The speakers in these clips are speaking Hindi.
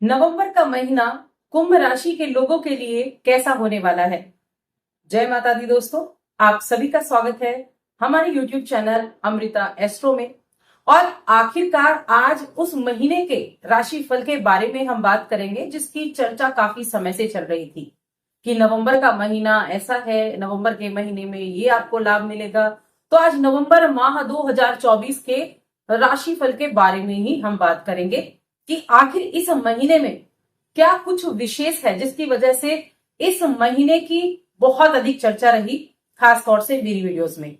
नवंबर का महीना कुंभ राशि के लोगों के लिए कैसा होने वाला है। जय माता दी दोस्तों, आप सभी का स्वागत है हमारे YouTube चैनल अमृता एस्ट्रो में। और आखिरकार आज उस महीने के राशिफल के बारे में हम बात करेंगे जिसकी चर्चा काफी समय से चल रही थी कि नवंबर का महीना ऐसा है, नवंबर के महीने में ये आपको लाभ मिलेगा। तो आज नवंबर माह 2024 के राशिफल के बारे में ही हम बात करेंगे कि आखिर इस महीने में क्या कुछ विशेष है जिसकी वजह से इस महीने की बहुत अधिक चर्चा रही, खासतौर से मेरी वीडियोस में।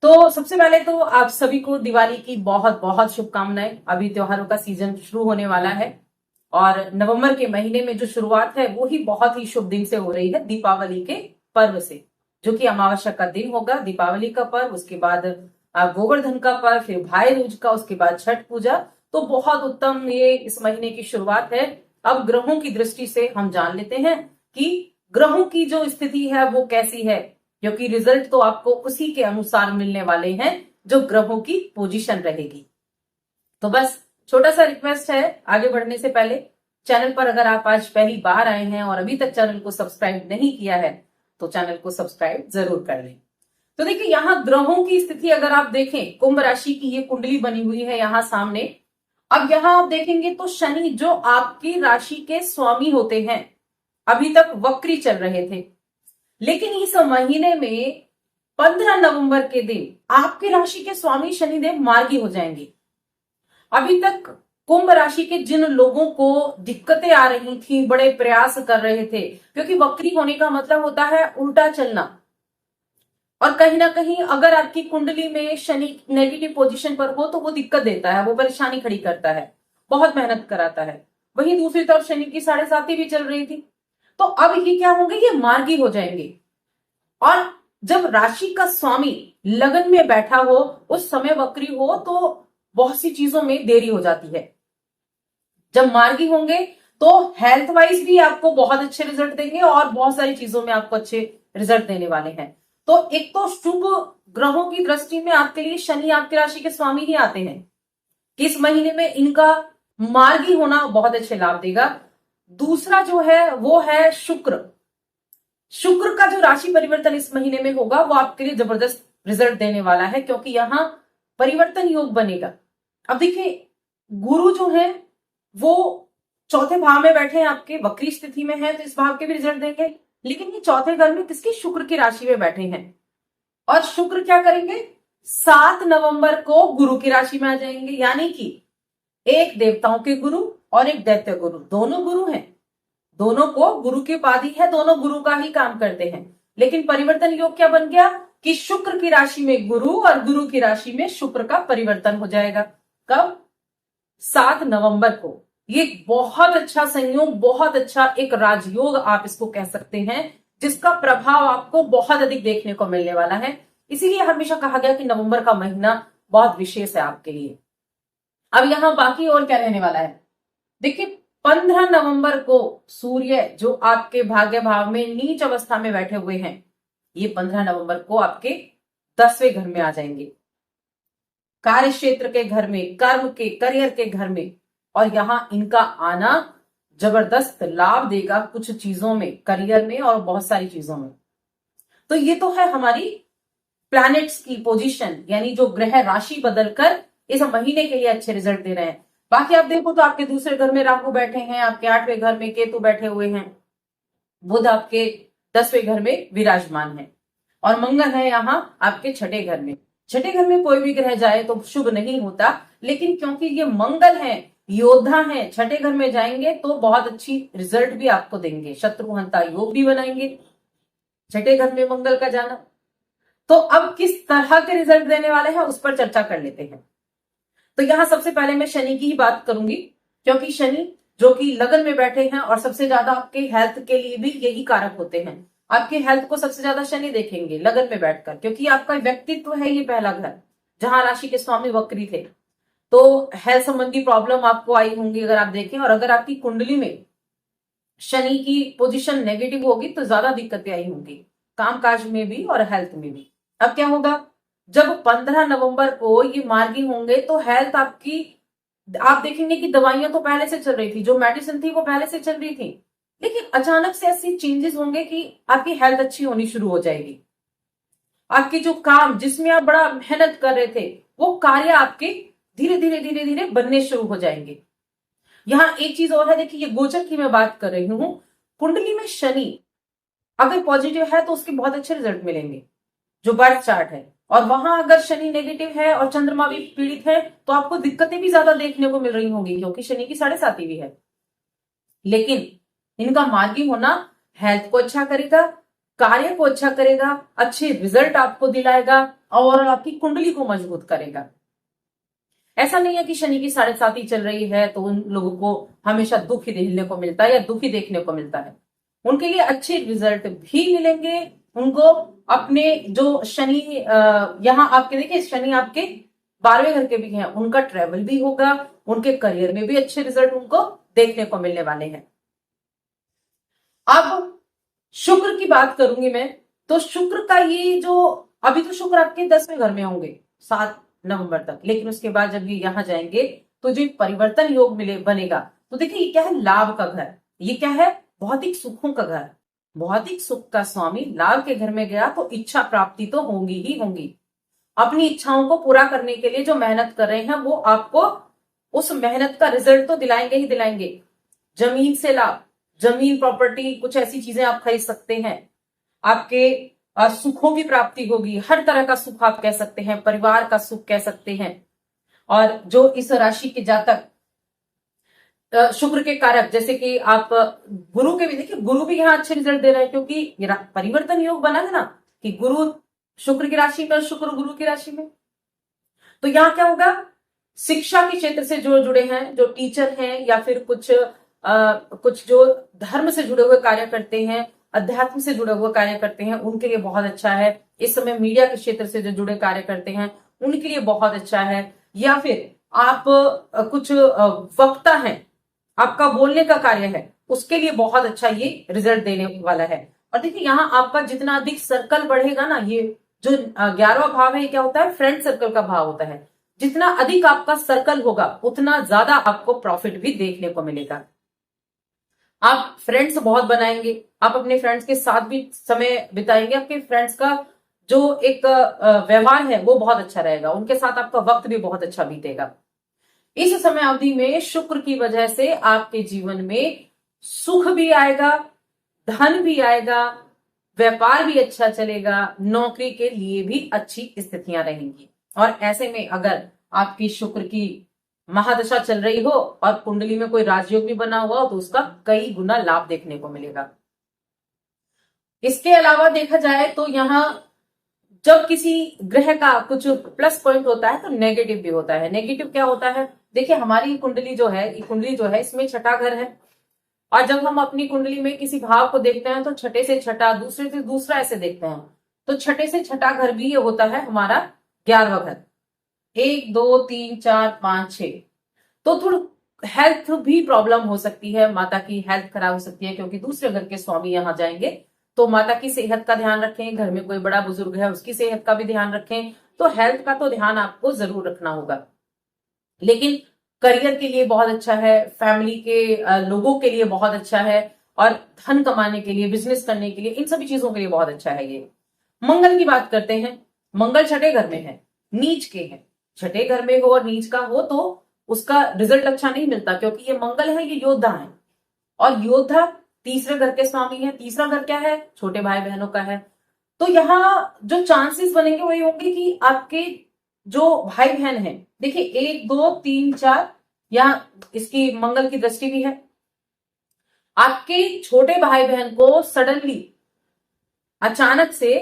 तो सबसे पहले तो आप सभी को दिवाली की बहुत बहुत शुभकामनाएं। अभी त्योहारों का सीजन शुरू होने वाला है और नवंबर के महीने में जो शुरुआत है वो ही बहुत ही शुभ दिन से हो रही है, दीपावली के पर्व से, जो कि अमावस्या का दिन होगा, दीपावली का पर्व, उसके बाद गोवर्धन का पर्व, फिर भाई दूज का, उसके बाद छठ पूजा। तो बहुत उत्तम ये इस महीने की शुरुआत है। अब ग्रहों की दृष्टि से हम जान लेते हैं कि ग्रहों की जो स्थिति है वो कैसी है, क्योंकि रिजल्ट तो आपको उसी के अनुसार मिलने वाले हैं जो ग्रहों की पोजीशन रहेगी। तो बस छोटा सा रिक्वेस्ट है, आगे बढ़ने से पहले चैनल पर अगर आप आज पहली बार आए हैं और अभी तक चैनल को सब्सक्राइब नहीं किया है तो चैनल को सब्सक्राइब जरूर कर लें। तो देखिए, यहाँ ग्रहों की स्थिति अगर आप देखें, कुंभ राशि की ये कुंडली बनी हुई है यहाँ सामने। अब यहाँ आप देखेंगे तो शनि जो आपकी राशि के स्वामी होते हैं अभी तक वक्री चल रहे थे, लेकिन इस महीने में 15 नवंबर के दिन आपकी राशि के स्वामी शनिदेव मार्गी हो जाएंगे। अभी तक कुंभ राशि के जिन लोगों को दिक्कतें आ रही थी, बड़े प्रयास कर रहे थे, क्योंकि वक्री होने का मतलब होता है उल्टा चलना, और कहीं ना कहीं अगर आपकी कुंडली में शनि नेगेटिव पोजीशन पर हो तो वो दिक्कत देता है, वो परेशानी खड़ी करता है, बहुत मेहनत कराता है। वहीं दूसरी तरफ शनि की 7.5 भी चल रही थी। तो अब ये क्या होंगे, ये मार्गी हो जाएंगे। और जब राशि का स्वामी लगन में बैठा हो, उस समय वक्री हो, तो बहुत सी चीजों में देरी हो जाती है। जब मार्गी होंगे तो हेल्थ वाइज भी आपको बहुत अच्छे रिजल्ट देंगे और बहुत सारी चीजों में आपको अच्छे रिजल्ट देने वाले हैं। तो एक तो शुभ ग्रहों की दृष्टि में आपके लिए शनि आपकी राशि के स्वामी ही आते हैं कि इस महीने में इनका मार्गी होना बहुत अच्छे लाभ देगा। दूसरा जो है वो है शुक्र। शुक्र का जो राशि परिवर्तन इस महीने में होगा वो आपके लिए जबरदस्त रिजल्ट देने वाला है, क्योंकि यहां परिवर्तन योग बनेगा। अब देखिए, गुरु जो है वो चौथे भाव में बैठे हैं, आपके वक्री स्थिति में है, तो इस भाव के भी रिजल्ट देंगे। लेकिन ये चौथे घर में किसकी, शुक्र की राशि में बैठे हैं। और शुक्र क्या करेंगे, 7 नवंबर को गुरु की राशि में आ जाएंगे। यानी कि एक देवताओं के गुरु और एक दैत्य गुरु, दोनों गुरु हैं, दोनों को गुरु की उपाधि है, दोनों गुरु का ही काम करते हैं। लेकिन परिवर्तन योग क्या बन गया कि शुक्र की राशि में गुरु और गुरु की राशि में शुक्र का परिवर्तन हो जाएगा। कब, 7 नवंबर को। ये बहुत अच्छा संयोग, बहुत अच्छा एक राजयोग आप इसको कह सकते हैं, जिसका प्रभाव आपको बहुत अधिक देखने को मिलने वाला है। इसीलिए हमेशा कहा गया कि नवंबर का महीना बहुत विशेष है आपके लिए। अब यहां बाकी और क्या रहने वाला है, देखिए 15 नवंबर को सूर्य जो आपके भाग्य भाव में नीच अवस्था में बैठे हुए हैं, ये 15 नवंबर को आपके 10वें घर में आ जाएंगे, कार्य क्षेत्र के घर में, कर्म के, करियर के घर में। और यहां इनका आना जबरदस्त लाभ देगा कुछ चीजों में, करियर में और बहुत सारी चीजों में। तो ये तो है हमारी प्लैनेट्स की पोजीशन, यानी जो ग्रह राशि बदलकर इस महीने के लिए अच्छे रिजल्ट दे रहे हैं। बाकी आप देखो तो आपके दूसरे घर में राहु बैठे हैं, आपके 8वें घर में केतु बैठे हुए हैं, बुध आपके 10वें घर में विराजमान है, और मंगल है यहाँ आपके छठे घर में। छठे घर में कोई भी ग्रह जाए तो शुभ नहीं होता, लेकिन क्योंकि ये मंगल है, योद्धा है, छठे घर में जाएंगे तो बहुत अच्छी रिजल्ट भी आपको देंगे, शत्रुहंता योग भी बनाएंगे छठे घर में मंगल का जाना। तो अब किस तरह के रिजल्ट देने वाले हैं उस पर चर्चा कर लेते हैं। तो यहां सबसे पहले मैं शनि की ही बात करूंगी, क्योंकि शनि जो कि लगन में बैठे हैं और सबसे ज्यादा आपके हेल्थ के लिए भी यही कारक होते हैं। आपके हेल्थ को सबसे ज्यादा शनि देखेंगे लगन में बैठकर, क्योंकि आपका व्यक्तित्व है ये पहला घर, जहां राशि के स्वामी वक्री थे। तो हेल्थ संबंधी प्रॉब्लम आपको आई होंगी अगर आप देखें, और अगर आपकी कुंडली में शनि की पोजीशन नेगेटिव होगी तो ज्यादा दिक्कतें आई होंगी, कामकाज में भी और हेल्थ में भी। अब क्या होगा, जब 15 नवंबर को ये मार्गी होंगे तो हेल्थ आपकी आप देखेंगे कि दवाइयां तो पहले से चल रही थी, जो मेडिसिन थी वो पहले से चल रही थी, लेकिन अचानक से ऐसे चेंजेस होंगे कि आपकी हेल्थ अच्छी होनी शुरू हो जाएगी। आपके जो काम जिसमें आप बड़ा मेहनत कर रहे थे, वो कार्य आपके धीरे धीरे धीरे धीरे बनने शुरू हो जाएंगे। यहां एक चीज और है, देखिए ये गोचर की मैं बात कर रही हूं। कुंडली में शनि अगर पॉजिटिव है तो उसके बहुत अच्छे रिजल्ट मिलेंगे, जो बर्थ चार्ट है। और वहां अगर शनि नेगेटिव है और चंद्रमा भी पीड़ित है तो आपको दिक्कतें भी ज्यादा देखने को मिल रही होंगी, क्योंकि शनि की 7.5 भी है। लेकिन इनका मार्गी होना हेल्थ को अच्छा करेगा, कार्य को अच्छा करेगा, अच्छे रिजल्ट आपको दिलाएगा और आपकी कुंडली को मजबूत करेगा। ऐसा नहीं है कि शनि की 7.5 चल रही है तो उन लोगों को हमेशा दुख ही देखने को मिलता है या दुखी देखने को मिलता है। उनके लिए अच्छे रिजल्ट भी मिलेंगे। उनको अपने जो शनि यहाँ आपके देखिए शनि आपके 12वें घर के भी हैं, उनका ट्रेवल भी होगा, उनके करियर में भी अच्छे रिजल्ट उनको देखने को मिलने वाले हैं। अब शुक्र की बात करूंगी मैं, तो शुक्र का ये जो अभी तो शुक्र आपके 10वें घर में होंगे 7 नवंबर तक, लेकिन उसके बाद जब ये यहां जाएंगे तो जो परिवर्तन योग मिले बनेगा, तो देखिए ये क्या है, लाभ का घर, ये क्या है, भौतिक सुखों का घर। भौतिक सुख का स्वामी लाभ के घर में गया तो इच्छा प्राप्ति तो होंगी ही होंगी। अपनी इच्छाओं को पूरा करने के लिए जो मेहनत कर रहे हैं वो आपको उस मेहनत का रिजल्ट तो दिलाएंगे ही दिलाएंगे। जमीन से लाभ, जमीन प्रॉपर्टी कुछ ऐसी चीजें आप खरीद सकते हैं, आपके सुखों की प्राप्ति होगी, हर तरह का सुख आप कह सकते हैं, परिवार का सुख कह सकते हैं। और जो इस राशि के जातक शुक्र के कारक, जैसे कि आप गुरु के भी देखिए, गुरु भी यहाँ अच्छे रिजल्ट दे रहे हैं, क्योंकि ये परिवर्तन योग बना है ना कि गुरु शुक्र की राशि में, शुक्र गुरु की राशि में। तो यहाँ क्या होगा, शिक्षा के क्षेत्र से जो जुड़े हैं, जो टीचर हैं या फिर कुछ जो धर्म से जुड़े हुए कार्य करते हैं, अध्यात्म से जुड़े हुए कार्य करते हैं, उनके लिए बहुत अच्छा है। इस समय मीडिया के क्षेत्र से जो जुड़े कार्य करते हैं उनके लिए बहुत अच्छा है। या फिर आप कुछ वक्ता हैं, आपका बोलने का कार्य है, उसके लिए बहुत अच्छा ये रिजल्ट देने वाला है। और देखिए यहाँ आपका जितना अधिक सर्कल बढ़ेगा ना, ये जो 11वां भाव है, ये क्या होता है, फ्रेंड सर्कल का भाव होता है। जितना अधिक आपका सर्कल होगा उतना ज्यादा आपको प्रॉफिट भी देखने को मिलेगा। आप फ्रेंड्स बहुत बनाएंगे, आप अपने फ्रेंड्स के साथ भी समय बिताएंगे, आपके फ्रेंड्स का जो एक व्यवहार है वो बहुत अच्छा रहेगा, उनके साथ आपका वक्त भी बहुत अच्छा बीतेगा। इस समय अवधि में शुक्र की वजह से आपके जीवन में सुख भी आएगा, धन भी आएगा, व्यापार भी अच्छा चलेगा, नौकरी के लिए भी अच्छी स्थितियां रहेंगी। और ऐसे में अगर आपकी शुक्र की महादशा चल रही हो और कुंडली में कोई राजयोग भी बना हुआ हो तो उसका कई गुना लाभ देखने को मिलेगा। इसके अलावा देखा जाए तो यहाँ जब किसी ग्रह का कुछ प्लस पॉइंट होता है तो नेगेटिव भी होता है। नेगेटिव क्या होता है, देखिए हमारी कुंडली जो है इसमें छठा घर है, और जब हम अपनी कुंडली में किसी भाव को देखते हैं तो छठे से छठा, दूसरे से दूसरा ऐसे देखते हैं, तो छठे से छठा घर भी ये होता है हमारा 11वां घर। 1 2 3 4 5 6, तो थोड़ा हेल्थ भी प्रॉब्लम हो सकती है, माता की हेल्थ खराब हो सकती है, क्योंकि दूसरे घर के स्वामी यहां जाएंगे। तो माता की सेहत का ध्यान रखें, घर में कोई बड़ा बुजुर्ग है उसकी सेहत का भी ध्यान रखें। तो हेल्थ का तो ध्यान आपको जरूर रखना होगा। लेकिन करियर के लिए बहुत अच्छा है, फैमिली के लोगों के लिए बहुत अच्छा है, और धन कमाने के लिए, बिजनेस करने के लिए, इन सभी चीजों के लिए बहुत अच्छा है ये। मंगल की बात करते हैं। मंगल छठे घर में है, नीच के हैं। छठे घर में हो और नीच का हो तो उसका रिजल्ट अच्छा नहीं मिलता, क्योंकि ये मंगल है, ये योद्धा है, और योद्धा तीसरे घर के स्वामी है। तीसरा घर क्या है, छोटे भाई बहनों का है। तो यहाँ जो चांसेस बनेंगे वही होंगे कि आपके जो भाई बहन हैं, देखिए 1 2 3 4, यहाँ इसकी मंगल की दृष्टि भी है। आपके छोटे भाई बहन को सडनली अचानक से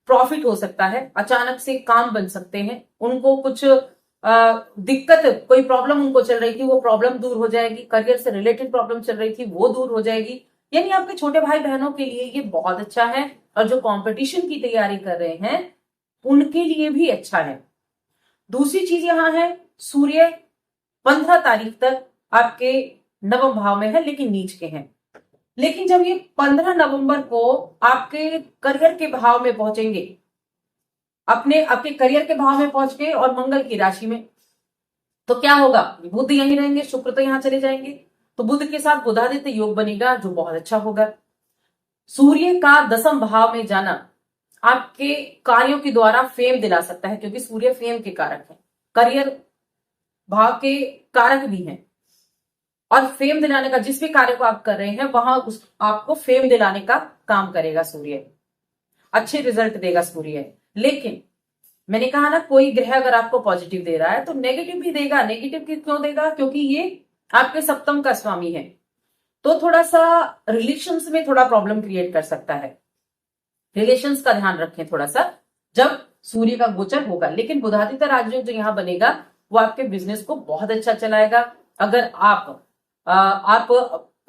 प्रॉफिट हो सकता है, अचानक से काम बन सकते हैं, उनको कुछ दिक्कत, कोई प्रॉब्लम उनको चल रही थी वो प्रॉब्लम दूर हो जाएगी, करियर से रिलेटेड प्रॉब्लम चल रही थी वो दूर हो जाएगी। यानी आपके छोटे भाई बहनों के लिए ये बहुत अच्छा है, और जो कंपटीशन की तैयारी कर रहे हैं उनके लिए भी अच्छा है। दूसरी चीज यहां है, सूर्य 15 तारीख तक आपके 9वें भाव में है, लेकिन नीच के हैं। लेकिन जब ये 15 नवंबर को आपके करियर के भाव में पहुंचेंगे, आपके करियर के भाव में पहुंच गए और मंगल की राशि में, तो क्या होगा, बुध यहीं रहेंगे, शुक्र तो यहां चले जाएंगे, तो बुध के साथ बुधादित्य योग बनेगा जो बहुत अच्छा होगा। सूर्य का 10वें भाव में जाना आपके कार्यों के द्वारा फेम दिला सकता है, क्योंकि सूर्य फेम के कारक है, करियर भाव के कारक भी हैं, और फेम दिलाने का, जिस भी कार्य को आप कर रहे हैं वहां उस आपको फेम दिलाने का काम करेगा सूर्य, अच्छे रिजल्ट देगा सूर्य। लेकिन मैंने कहा ना, कोई ग्रह अगर आपको पॉजिटिव दे रहा है तो नेगेटिव भी देगा। नेगेटिव क्यों देगा, क्योंकि ये आपके सप्तम का स्वामी है, तो थोड़ा सा रिलेशंस में थोड़ा प्रॉब्लम क्रिएट कर सकता है। रिलेशंस का ध्यान रखें थोड़ा सा जब सूर्य का गोचर होगा। लेकिन बुधादित्य राजयोग जो यहां बनेगा वो आपके बिजनेस को बहुत अच्छा चलाएगा। अगर आप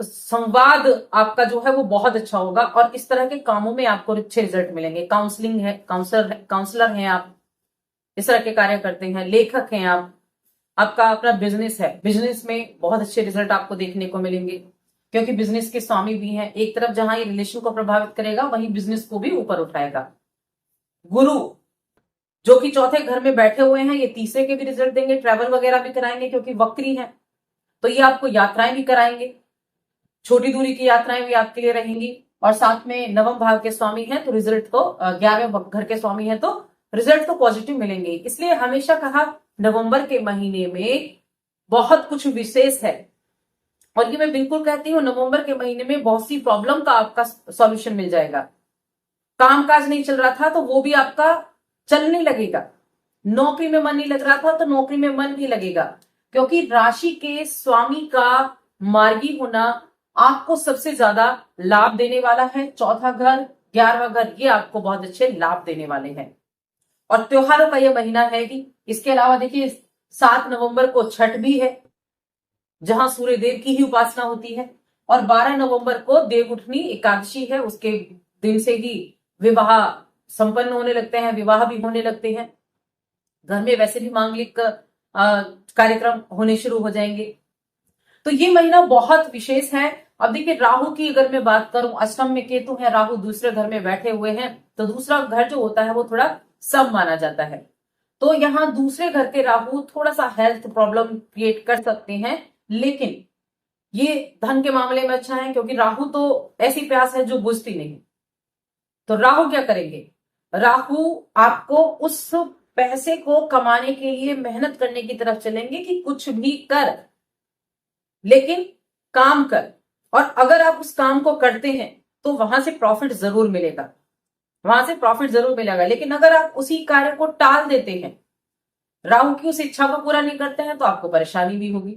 संवाद आपका जो है वो बहुत अच्छा होगा, और इस तरह के कामों में आपको अच्छे रिजल्ट मिलेंगे। काउंसलिंग है, काउंसलर हैं आप, इस तरह के कार्य करते हैं, लेखक हैं आप, आपका अपना बिजनेस है, बिजनेस में बहुत अच्छे रिजल्ट आपको देखने को मिलेंगे, क्योंकि बिजनेस के स्वामी भी हैं। एक तरफ जहां ये रिलेशन को प्रभावित करेगा वहीं बिजनेस को भी ऊपर उठाएगा। गुरु जो कि चौथे घर में बैठे हुए हैं, ये तीसरे के भी रिजल्ट देंगे, ट्रैवल वगैरह भी कराएंगे, क्योंकि वक्री है तो ये आपको यात्राएं भी कराएंगे, छोटी दूरी की यात्राएं भी आपके लिए रहेंगी। और साथ में नवम भाव के स्वामी हैं तो रिजल्ट तो 11वें घर के स्वामी हैं तो रिजल्ट तो पॉजिटिव मिलेंगे। इसलिए हमेशा कहा नवंबर के महीने में बहुत कुछ विशेष है, और ये मैं बिल्कुल कहती हूँ, नवंबर के महीने में बहुत सी प्रॉब्लम का आपका सॉल्यूशन मिल जाएगा। कामकाज नहीं चल रहा था तो वो भी आपका चलने लगेगा, नौकरी में मन नहीं लग रहा था तो नौकरी में मन भी लगेगा, क्योंकि राशि के स्वामी का मार्गी होना आपको सबसे ज्यादा लाभ देने वाला है। चौथा घर, 11वां घर, ये आपको बहुत अच्छे लाभ देने वाले हैं। और त्योहारों का ये महीना है कि इसके अलावा देखिए 7 नवंबर को छठ भी है, जहां सूर्य देव की ही उपासना होती है, और 12 नवंबर को देवउठनी एकादशी है, उसके दिन से ही विवाह संपन्न होने लगते हैं, विवाह भी होने लगते हैं, घर में वैसे भी मांगलिक कार्यक्रम होने शुरू हो जाएंगे। तो ये महीना बहुत विशेष है। अब देखिए राहु की अगर मैं बात करूं, अष्टम में केतु है, राहु दूसरे घर में बैठे हुए हैं, तो दूसरा घर जो होता है वो थोड़ा सब माना जाता है। तो यहां दूसरे घर के राहु थोड़ा सा हेल्थ प्रॉब्लम क्रिएट कर सकते हैं, लेकिन ये धन के मामले में अच्छा है, क्योंकि राहु तो ऐसी प्यास है जो बुझती नहीं। तो राहु क्या करेंगे, राहु आपको उस पैसे को कमाने के लिए मेहनत करने की तरफ चलेंगे कि कुछ भी कर, लेकिन काम कर, और अगर आप उस काम को करते हैं तो वहां से प्रॉफिट जरूर मिलेगा, वहां से प्रॉफिट जरूर मिलेगा। लेकिन अगर आप उसी कार्य को टाल देते हैं, राहु की उस इच्छा को पूरा नहीं करते हैं, तो आपको परेशानी भी होगी।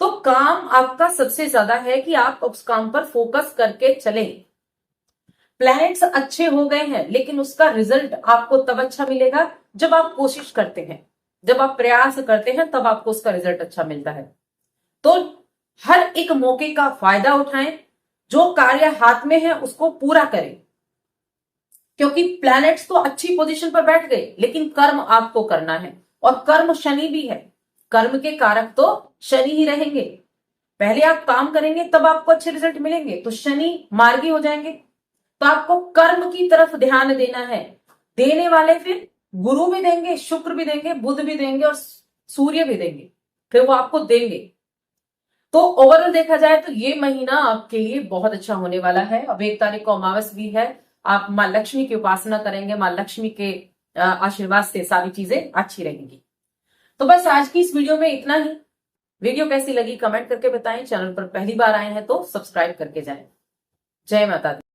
तो काम आपका सबसे ज्यादा है कि आप उस काम पर फोकस करके चलें। प्लैनेट्स अच्छे हो गए हैं, लेकिन उसका रिजल्ट आपको तब अच्छा मिलेगा जब आप कोशिश करते हैं, जब आप प्रयास करते हैं, तब आपको उसका रिजल्ट अच्छा मिलता है। तो हर एक मौके का फायदा उठाएं, जो कार्य हाथ में है उसको पूरा करें, क्योंकि प्लैनेट्स तो अच्छी पोजीशन पर बैठ गए, लेकिन कर्म आपको करना है, और कर्म शनि भी है, कर्म के कारक तो शनि ही रहेंगे। पहले आप काम करेंगे तब आपको अच्छे रिजल्ट मिलेंगे, तो शनि मार्गी हो जाएंगे। तो आपको कर्म की तरफ ध्यान देना है। देने वाले फिर गुरु भी देंगे, शुक्र भी देंगे, बुध भी देंगे, और सूर्य भी देंगे, फिर वो आपको देंगे। तो ओवरऑल देखा जाए तो ये महीना आपके लिए बहुत अच्छा होने वाला है। अब 1 तारीख को अमावस भी है, आप माँ लक्ष्मी की उपासना करेंगे, माँ लक्ष्मी के आशीर्वाद से सारी चीजें अच्छी रहेंगी। तो बस आज की इस वीडियो में इतना ही। वीडियो कैसी लगी कमेंट करके बताएं, चैनल पर पहली बार आए हैं तो सब्सक्राइब करके जाएं। जय माता दी।